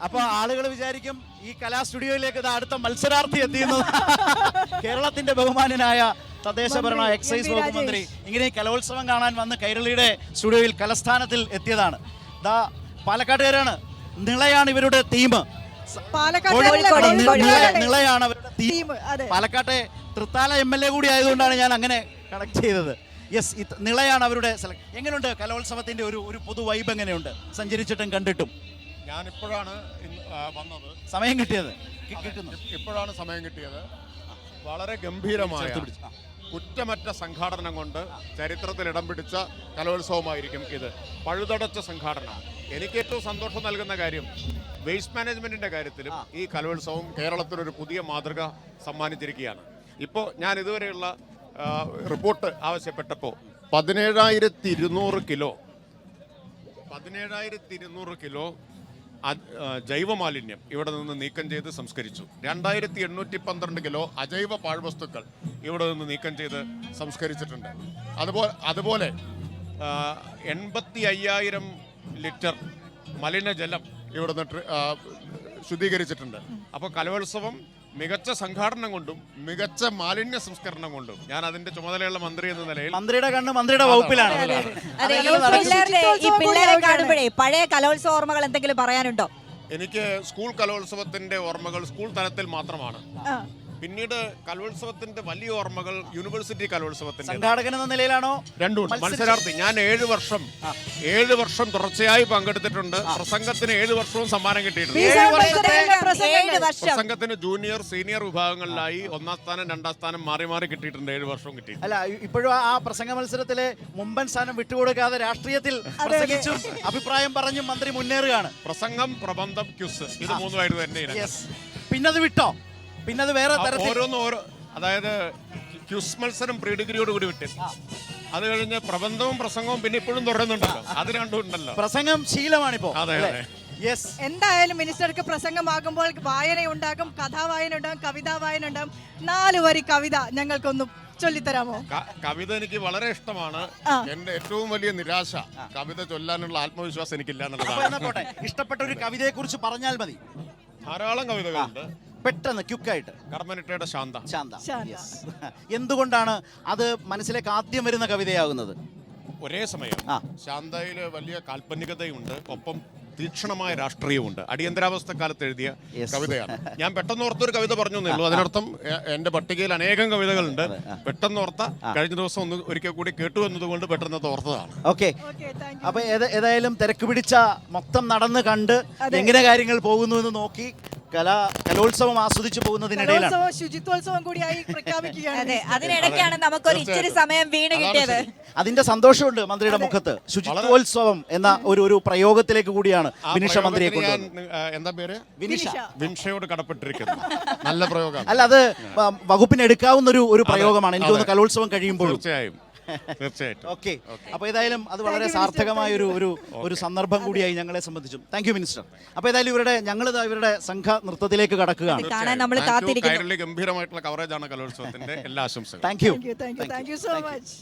അപ്പൊ ആളുകൾ വിചാരിക്കും ഈ കലാ സ്റ്റുഡിയോയിലേക്ക് അടുത്ത മത്സരാർത്ഥി എത്തിയെന്ന്. കേരളത്തിന്റെ ബഹുമാനനായ തദ്ദേശ ഭരണ എക്സൈസ് വകുപ്പ് മന്ത്രി ഇങ്ങനെ കലോത്സവം കാണാൻ വന്ന് കൈരളിയുടെ സ്റ്റുഡിയോയിൽ കലസ്ഥാനത്തിൽ എത്തിയതാണ്. ദാ പാലക്കാട്ടുകാരാണ്, നിളയാണ് ഇവരുടെ തീം. നിളയാണ് അവരുടെ തീം. പാലക്കാട്ടെ തൃത്താല MLA കൂടി ആയതുകൊണ്ടാണ് ഞാൻ അങ്ങനെ കണക്ട് ചെയ്തത്. യെസ്, നിളയാണ് അവരുടെ എങ്ങനെയുണ്ട് കലോത്സവത്തിന്റെ ഒരു പൊതു വൈബ് എങ്ങനെയുണ്ട് സഞ്ചരിച്ചിട്ടും കണ്ടിട്ടും? ഞാനിപ്പോഴാണ് വന്നത്, സമയം കിട്ടിയത് ഇപ്പോഴാണ് സമയം കിട്ടിയത്. വളരെ ഗംഭീരമായ കുറ്റമറ്റ സംഘാടനം കൊണ്ട് ചരിത്രത്തിൽ ഇടം പിടിച്ച കലോത്സവമായിരിക്കും ഇത്. പഴുതടച്ച സംഘാടനം. എനിക്ക് ഏറ്റവും സന്തോഷം നൽകുന്ന കാര്യം വേസ്റ്റ് മാനേജ്മെന്റിന്റെ കാര്യത്തിലും ഈ കലോത്സവം കേരളത്തിനൊരു പുതിയ മാതൃക സമ്മാനിച്ചിരിക്കുകയാണ്. ഇപ്പോൾ ഞാൻ ഇതുവരെയുള്ള റിപ്പോർട്ട് ആവശ്യപ്പെട്ടപ്പോൾ 17,200 കിലോ ജൈവമാലിന്യം ഇവിടെ നിന്ന് നീക്കം ചെയ്ത് സംസ്കരിച്ചു. 2,812 കിലോ അജൈവ പാഴ്വസ്തുക്കൾ ഇവിടെ നിന്ന് നീക്കം ചെയ്ത് സംസ്കരിച്ചിട്ടുണ്ട്. അതുപോലെ 85,000 ലിറ്റർ മലിനജലം ഇവിടെ നിന്ന് ശുദ്ധീകരിച്ചിട്ടുണ്ട്. അപ്പോൾ കലോത്സവം മികച്ച സംഘാടനം കൊണ്ടും മികച്ച മാലിന്യ സംസ്കരണം കൊണ്ടും ഞാൻ അതിന്റെ ചുമതലയുള്ള മന്ത്രി എന്ന നിലയിൽ മന്ത്രിയുടെ കണ്ണ് മന്ത്രിയുടെ വകുപ്പിലാണ്. പഴയ കലോത്സവ ഓർമ്മകൾ എന്തെങ്കിലും പറയാനുണ്ടോ? എനിക്ക് സ്കൂൾ കലോത്സവത്തിന്റെ ഓർമ്മകൾ സ്കൂൾ തലത്തിൽ മാത്രമാണ്. പിന്നീട് കലോത്സവത്തിന്റെ വലിയ ഓർമ്മകൾ യൂണിവേഴ്സിറ്റി കലോത്സവത്തിന്റെ. സംഘാടകൻ എന്ന നിലയിലാണോ? രണ്ടും മത്സരാർത്ഥി. ഞാൻ 7 വർഷം തുടർച്ചയായി പങ്കെടുത്തിട്ടുണ്ട്. പ്രസംഗത്തിന് 7 വർഷവും സമ്മാനം കിട്ടിയിട്ടുണ്ട്. പ്രസംഗത്തിന് ജൂനിയർ സീനിയർ വിഭാഗങ്ങളിലായി 1ാം സ്ഥാനം 2ാം സ്ഥാനം മാറി മാറി കിട്ടിയിട്ടുണ്ട്. 7 വർഷവും കിട്ടിയിട്ടുണ്ട്. അല്ല, ഇപ്പോഴും ആ പ്രസംഗ മത്സരത്തിലെ മുമ്പൻ സ്ഥാനം വിട്ടുകൊടുക്കാതെ രാഷ്ട്രീയത്തിൽ പ്രസംഗിച്ചും അഭിപ്രായം പറഞ്ഞും മന്ത്രി മുന്നേറുകയാണ്. പ്രസംഗം, പ്രബന്ധം, ക്യൂസ്, ഇത് മൂന്നുമായിരുന്നു എന്റെ ഇനം. പിന്നത് വിട്ടോ? പിന്നത് വേറെ അതായത് ക്യൂസ് മത്സരം പ്രീ ഡിഗ്രിയോട് കൂടി വിട്ടു. അത് കഴിഞ്ഞ് പ്രബന്ധവും പ്രസംഗവും പിന്നെ ഇപ്പോഴും തുടരുന്നുണ്ടല്ലോ. അത് രണ്ടും ഉണ്ടല്ലോ. പ്രസംഗം ശീലമാണിപ്പോ. അതെ. എന്തായാലും മിനിസ്റ്റർക്ക് പ്രസംഗമാകുമ്പോൾ വായനയുണ്ടാകും, കഥാവായന ഉണ്ടാകും, കവിതാ വായന ഉണ്ടാകും. 4 വരി കവിത ഞങ്ങൾക്കൊന്ന് ചൊല്ലിത്തരാമോ? കവിത എനിക്ക് വളരെ ഇഷ്ടമാണ്. എന്റെ ഏറ്റവും വലിയ നിരാശ കവിത ചൊല്ലാനുള്ള ആത്മവിശ്വാസം എനിക്കില്ല എന്നുള്ളതാണ്. ഇഷ്ടപ്പെട്ട ഒരു കവിതയെ കുറിച്ച് പറഞ്ഞാൽ മതി. ധാരാളം കവിതകളുണ്ട്. പെട്ടെന്ന് ക്യുക്കായിട്ട്. കർമ്മനിട്ടയുടെ ശാന്ത. എന്തുകൊണ്ടാണ് അത് മനസ്സിലേക്ക് ആദ്യം വരുന്ന കവിതയാകുന്നത്? ഒരേ സമയം ശാന്തയില് വലിയ കാൽപ്പനികതയുണ്ട്, ഒപ്പം തീക്ഷണമായ രാഷ്ട്രീയമുണ്ട്. അടിയന്തരാവസ്ഥ കാലത്ത് എഴുതിയ കവിതയാണ്. ഞാൻ പെട്ടെന്നോർത്തൊരു കവിത പറഞ്ഞു എന്നുള്ളൂ. അതിനർത്ഥം എന്റെ പട്ടികയിൽ അനേകം കവിതകളുണ്ട്. പെട്ടെന്നോർത്ത കഴിഞ്ഞ ദിവസം ഒരിക്കൽ കൂടി കേട്ടു എന്നതുകൊണ്ട് പെട്ടെന്ന് ഓർത്തതാണ്. ഓക്കെ, അപ്പൊ ഏതായാലും തിരക്ക് പിടിച്ച മൊത്തം നടന്ന് കണ്ട് എങ്ങനെ കാര്യങ്ങൾ പോകുന്നു എന്ന് നോക്കി കലോത്സവം ആസ്വദിച്ചു പോകുന്നതിനിടയിലാണ് ശുചിത്വോത്സവം കൂടിയായി പ്രഖ്യാപിക്കുകയാണ്. അതിനിടയ്ക്കാണ് നമുക്കൊരു ഇച്ചിരി സമയം വീണ് കിട്ടിയത്. അതിന്റെ സന്തോഷമുണ്ട് മന്ത്രിയുടെ മുഖത്ത്. ശുചിത്വോത്സവം എന്ന ഒരു പ്രയോഗത്തിലേക്ക് കൂടിയാണ് വിനിഷ മന്ത്രിയെ കൊണ്ടുവന്നത്. എന്താ പേര്? വിനിഷയോട് കടപ്പെട്ടിരിക്കുന്നു. നല്ല പ്രയോഗം. അല്ല, അത് വകുപ്പിന് എടുക്കാവുന്ന ഒരു പ്രയോഗമാണ് എനിക്ക് തോന്നുന്നു കലോത്സവം കഴിയുമ്പോൾ. തീർച്ചയായും. ഓക്കെ, അപ്പൊ ഏതായാലും അത് വളരെ സാർത്ഥകമായ ഒരു സന്ദർഭം കൂടിയായി ഞങ്ങളെ സംബന്ധിച്ചും. Thank you minister. അപ്പൊ ഏതായാലും ഇവരുടെ സംഘ നൃത്തത്തിലേക്ക് കടക്കുകയാണ്. ഗംഭീരമായിട്ടുള്ള കവറേജ് ആണ് കലോത്സവത്തിന്റെ. എല്ലാ ആശംസകളും. Thank you so much.